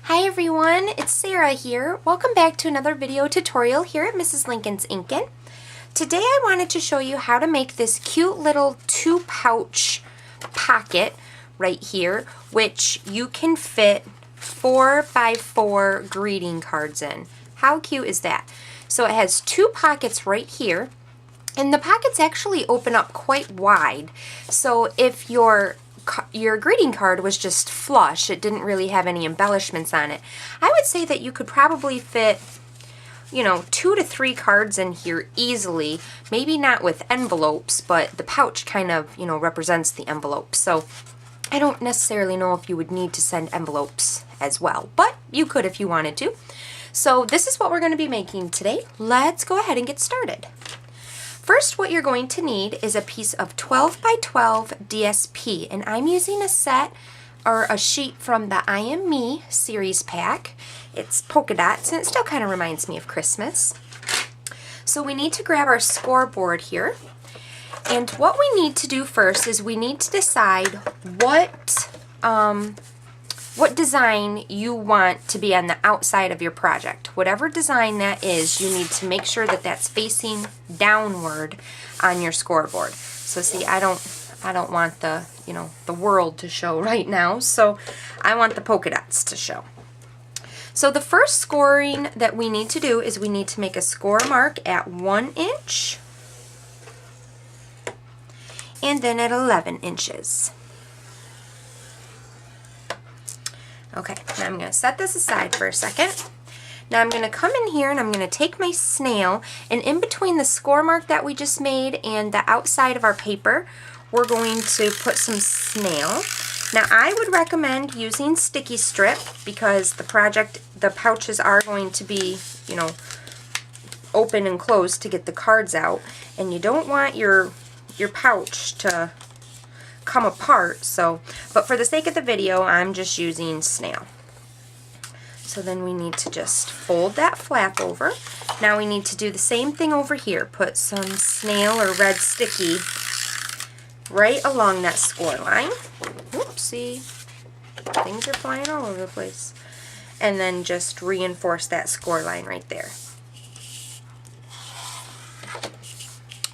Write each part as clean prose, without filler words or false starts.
Hi everyone, it's Sarah here. Welcome back to another video tutorial here at Mrs. Lincoln's Inkin. Today I wanted to show you how to make this cute little 2-pouch pocket right here, which you can fit 4x4 greeting cards in. How cute is that? So it has 2 pockets right here, and the pockets actually open up quite wide. So if your greeting card was just flush, it didn't really have any embellishments on it, I would say that you could probably fit, 2 to 3 cards in here easily. Maybe not with envelopes, but the pouch kind of, represents the envelope. So I don't necessarily know if you would need to send envelopes as well, but you could if you wanted to. So this is what we're going to be making today. Let's go ahead and get started. First, what you're going to need is a piece of 12 by 12 DSP, and I'm using a set or a sheet from the I Am Me series pack. It's polka dots, and it still kind of reminds me of Christmas. So we need to grab our scoreboard here, and what we need to do first is we need to decide what design you want to be on the outside of your project. Whatever design that is, you need to make sure that that's facing downward on your scoreboard. So see, I don't want the, the world to show right now, so I want the polka dots to show. So the first scoring that we need to do is we need to make a score mark at 1 inch and then at 11 inches. Okay, now I'm going to set this aside for a second. Now I'm going to come in here and I'm going to take my snail, and in between the score mark that we just made and the outside of our paper, we're going to put some snail. Now I would recommend using sticky strip because the pouches are going to be, open and closed to get the cards out, and you don't want your pouch to come apart, but for the sake of the video I'm just using snail. So then we need to just fold that flap over. Now we need to do the same thing over here. Put some snail or red sticky right along that score line. Whoopsie, things are flying all over the place. And then just reinforce that score line right there.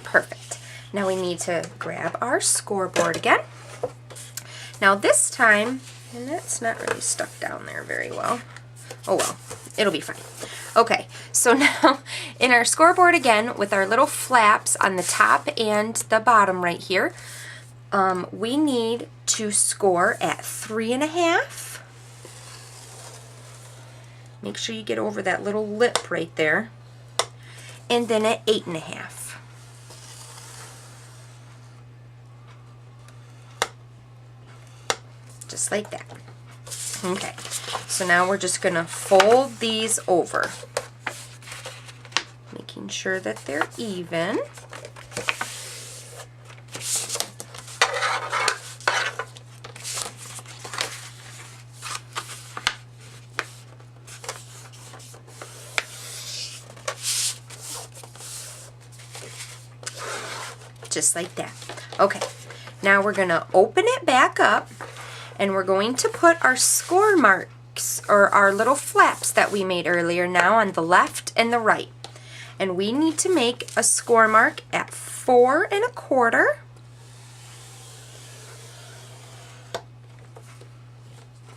Perfect. Now we need to grab our scoreboard again. Now this time, and that's not really stuck down there very well. Oh well, it'll be fine. Okay, so now in our scoreboard again, with our little flaps on the top and the bottom right here, we need to score at 3.5. Make sure you get over that little lip right there. And then at 8.5. Just like that. Okay, so now we're just going to fold these over, making sure that they're even. Just like that. Okay, now we're going to open it back up, and we're going to put our score marks, or our little flaps that we made earlier, now on the left and the right. And we need to make a score mark at 4.25,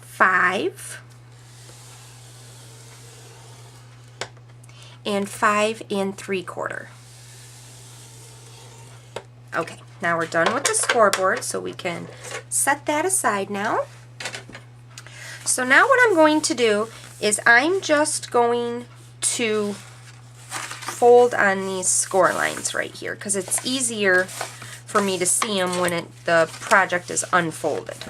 5, and 5.75. Okay, now we're done with the scoreboard, so we can set that aside now. So now what I'm going to do is I'm just going to fold on these score lines right here because it's easier for me to see them when the project is unfolded.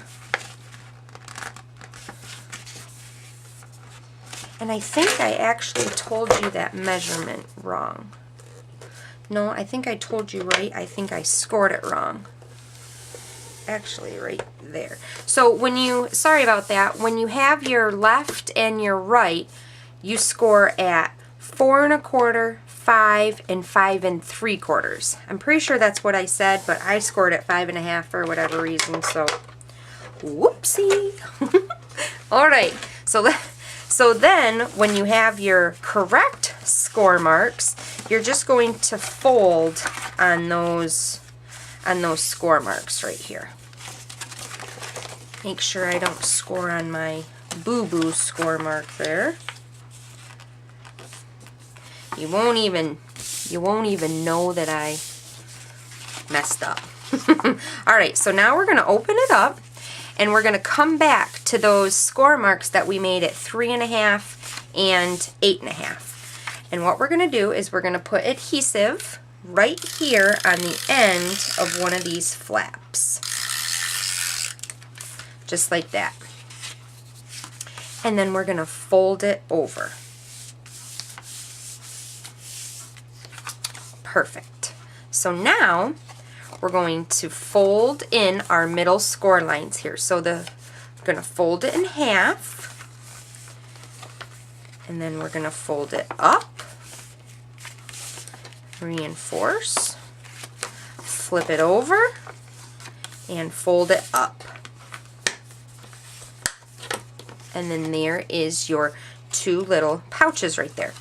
And I think I actually told you that measurement wrong. No, I think I told you right. I think I scored it wrong. Actually, right there. So sorry about that, when you have your left and your right, you score at 4.25, 5, and 5.75. I'm pretty sure that's what I said, but I scored at 5.5 for whatever reason, so whoopsie. Alright, so So then when you have your correct score marks, you're just going to fold on those score marks right here. Make sure I don't score on my boo-boo score mark there. You won't even know that I messed up. Alright, so now we're going to open it up and we're going to come back to those score marks that we made at 3.5 and 8.5. And what we're going to do is we're going to put adhesive right here on the end of one of these flaps. Just like that. And then we're going to fold it over. Perfect. So now we're going to fold in our middle score lines here. So we're going to fold it in half, and then we're going to fold it up, reinforce, flip it over, and fold it up. And then there is your two little pouches right there.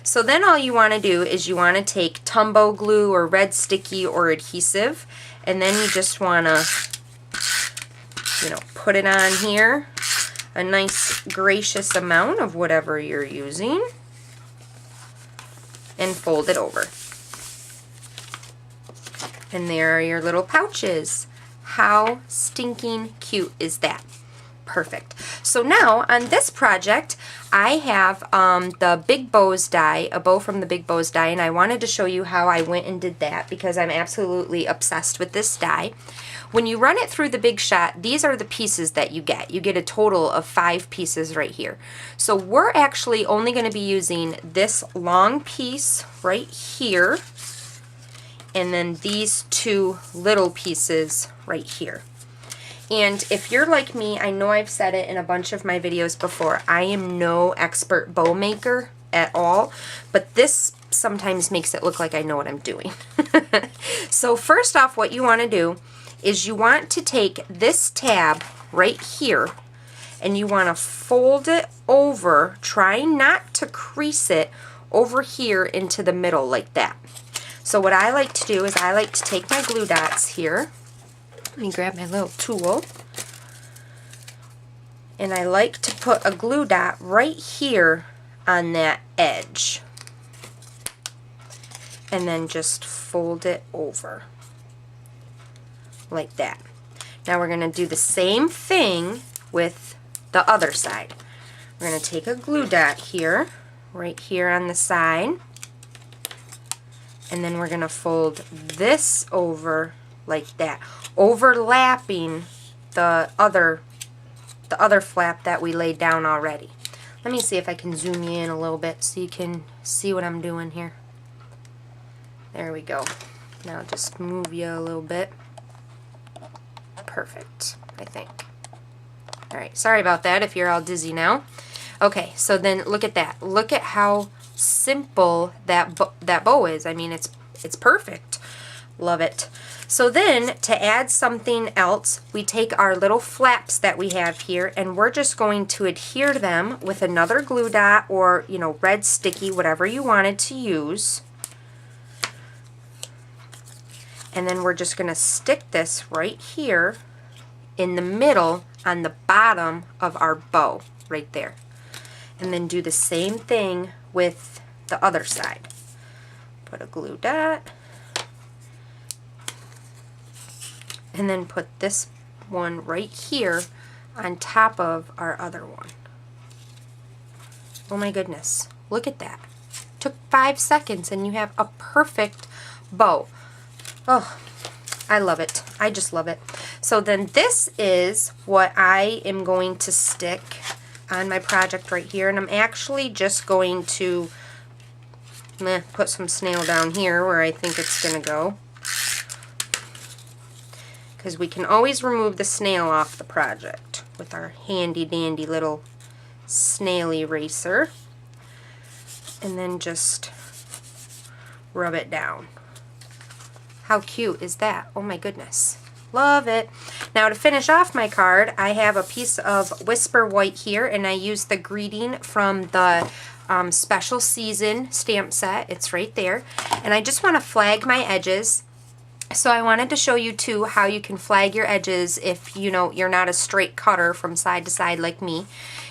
So then all you want to do is you want to take Tumbo glue or red sticky or adhesive, and then you just want to, put it on here, a nice gracious amount of whatever you're using, and fold it over. And there are your little pouches. How stinking cute is that? Perfect. So now on this project I have the Big Bows die, a bow from the Big Bows die, and I wanted to show you how I went and did that because I'm absolutely obsessed with this die. When you run it through the Big Shot, these are the pieces that you get. You get a total of 5 pieces right here. So we're actually only going to be using this long piece right here and then these 2 little pieces right here. And if you're like me, I know I've said it in a bunch of my videos before, I am no expert bow maker at all, but this sometimes makes it look like I know what I'm doing. So first off, what you want to do is you want to take this tab right here and you want to fold it over, try not to crease it, over here into the middle like that. So what I like to do is I like to take my glue dots here. Let me grab my little tool. And I like to put a glue dot right here on that edge. And then just fold it over. Like that. Now we're going to do the same thing with the other side. We're going to take a glue dot here, right here on the side. And then we're going to fold this over like that, overlapping the other flap that we laid down already. Let me see if I can zoom you in a little bit so you can see what I'm doing here. There we go. Now just move you a little bit. Perfect, I think. Alright, sorry about that if you're all dizzy now. Okay, so then look at that. Look at how simple that bow is. I mean, it's perfect. Love it. So then, to add something else, we take our little flaps that we have here and we're just going to adhere them with another glue dot or, red sticky, whatever you wanted to use. And then we're just going to stick this right here in the middle on the bottom of our bow, right there. And then do the same thing with the other side. Put a glue dot. And then put this one right here on top of our other one. Oh my goodness, look at that. Took 5 seconds and you have a perfect bow. Oh, I love it. I just love it. So then this is what I am going to stick on my project right here. And I'm actually just going to put some snail down here where I think it's going to go. Because we can always remove the snail off the project with our handy dandy little snail eraser. And then just rub it down. How cute is that? Oh my goodness. Love it. Now to finish off my card, I have a piece of Whisper White here, and I use the greeting from the special season stamp set. It's right there. And I just want to flag my edges. So I wanted to show you too how you can flag your edges if you're not a straight cutter from side to side like me.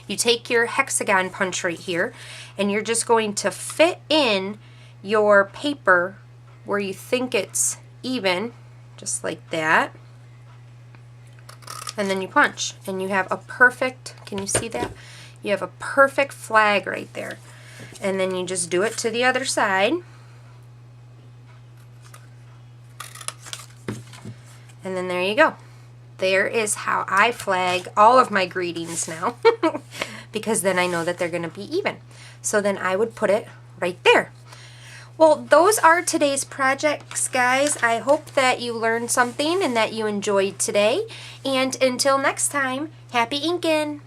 You take your hexagon punch right here, and you're just going to fit in your paper where you think it's even, just like that. And then you punch, and you have a perfect, can you see that? You have a perfect flag right there. And then you just do it to the other side. And then there you go. There is how I flag all of my greetings now. Because then I know that they're going to be even. So then I would put it right there. Well, those are today's projects, guys. I hope that you learned something and that you enjoyed today. And until next time, happy inking!